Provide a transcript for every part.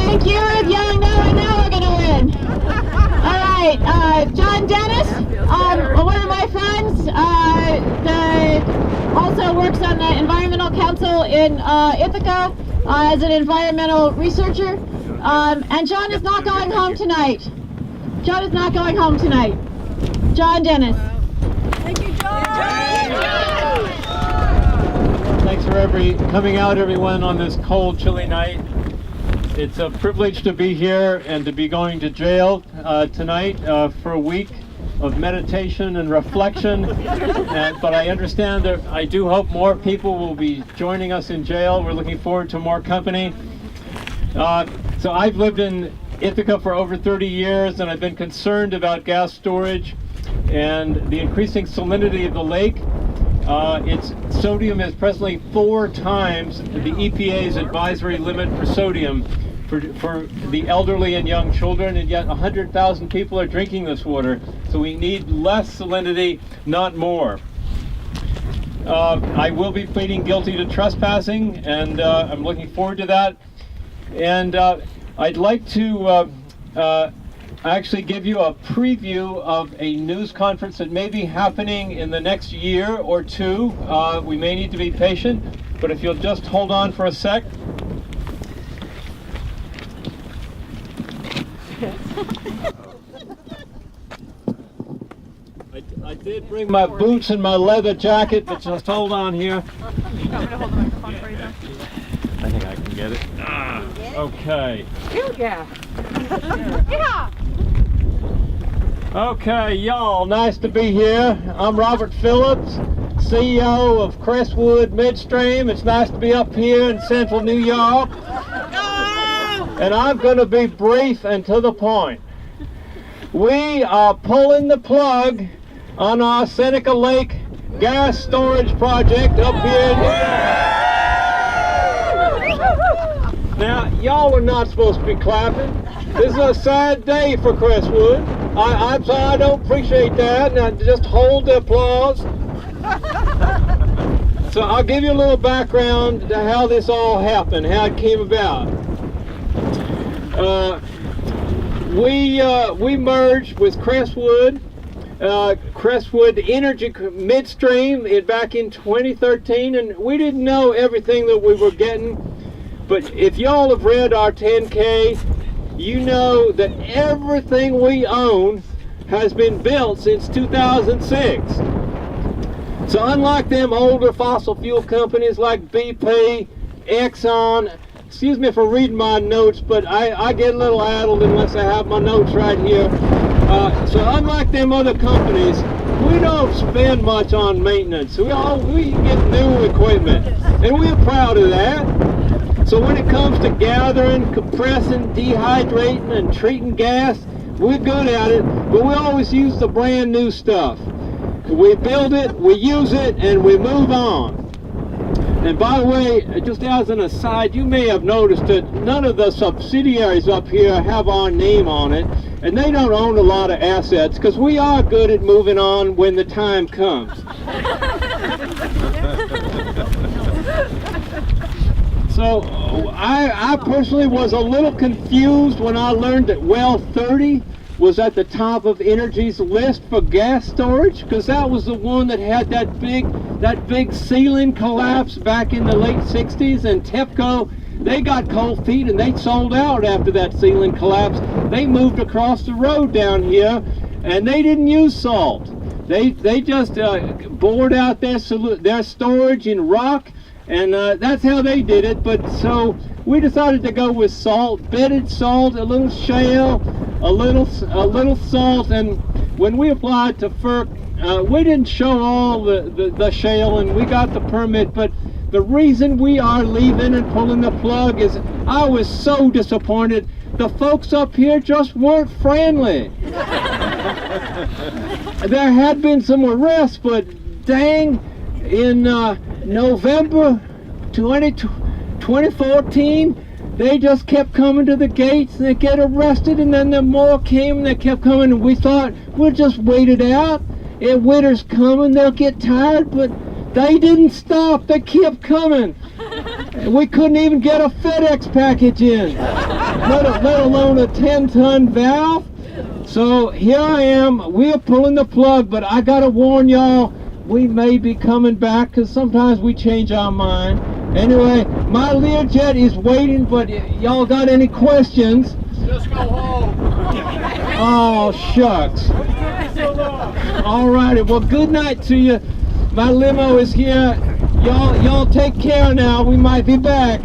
Thank you, Ruth Young. Now I know we're gonna win. All right, John Dennis, one of my friends, also works on the Environmental Council in Ithaca as an environmental researcher. And John is not going home tonight. John is not going home tonight. John Dennis. Thank you, John. Thanks for coming out, everyone, on this cold, chilly night. It's a privilege to be here and to be going to jail tonight for a week of meditation and reflection. But I understand that I do hope more people will be joining us in jail. We're looking forward to more company. So I've lived in Ithaca for over 30 years, and I've been concerned about gas storage and the increasing salinity of the lake. Its sodium is presently 4 times the EPA's advisory limit for sodium for the elderly and young children, and yet 100,000 people are drinking this water. So we need less salinity, not more. I will be pleading guilty to trespassing, and I'm looking forward to that. And I'd like to actually give you a preview of a news conference that may be happening in the next year or two. We may need to be patient, but if you'll just hold on for a sec. I did bring my boots and my leather jacket, but just hold on here. You want me to hold the microphone for you, though? I think I can get it. Okay. Yeah. Yeah. Okay, y'all, nice to be here. I'm Robert Phillips, CEO of Crestwood Midstream. It's nice to be up here in central New York. And I'm going to be brief and to the point. We are pulling the plug on our Seneca Lake gas storage project up here in New York. Now, y'all are not supposed to be clapping. This is a sad day for Crestwood. I'm sorry, I don't appreciate that. Now, just hold the applause. So I'll give you a little background to how this all happened, how it came about. We merged with Crestwood Energy Midstream back in 2013, and we didn't know everything that we were getting. But if y'all have read our 10K, you know that everything we own has been built since 2006. So unlike them older fossil fuel companies like BP, Exxon, excuse me for reading my notes, but I get a little addled unless I have my notes right here. So unlike them other companies, we don't spend much on maintenance. We get new equipment, and we're proud of that. So when it comes to gathering, compressing, dehydrating, and treating gas, we're good at it, but we always use the brand new stuff. We build it, we use it, and we move on. And by the way, just as an aside, you may have noticed that none of the subsidiaries up here have our name on it, and they don't own a lot of assets, because we are good at moving on when the time comes. So I personally was a little confused when I learned that well 30 was at the top of Energy's list for gas storage, because that was the one that had that big ceiling collapse back in the late 60s, and TEPCO, they got cold feet and they sold out after that ceiling collapse. They moved across the road down here, and they didn't use salt. They just bored out their storage in rock, and that's how they did it. But so we decided to go with salt, bedded salt, a little shale, a little salt. And when we applied to FERC, we didn't show all the shale, and we got the permit. But the reason we are leaving and pulling the plug is I was so disappointed. The folks up here just weren't friendly. There had been some arrests, but dang, in November 2014, they just kept coming to the gates and they get arrested, and then more came and they kept coming, and we thought, we'll just wait it out. And winter's coming, they'll get tired, but they didn't stop. They kept coming. We couldn't even get a FedEx package in. let alone a 10-ton valve. So here I am, we're pulling the plug, but I gotta warn y'all, we may be coming back because sometimes we change our mind. Anyway, my Learjet is waiting, but y'all got any questions? Just go home. Oh, shucks. All righty, well, good night to you. My limo is here. Y'all take care now. We might be back.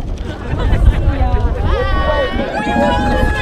Yeah.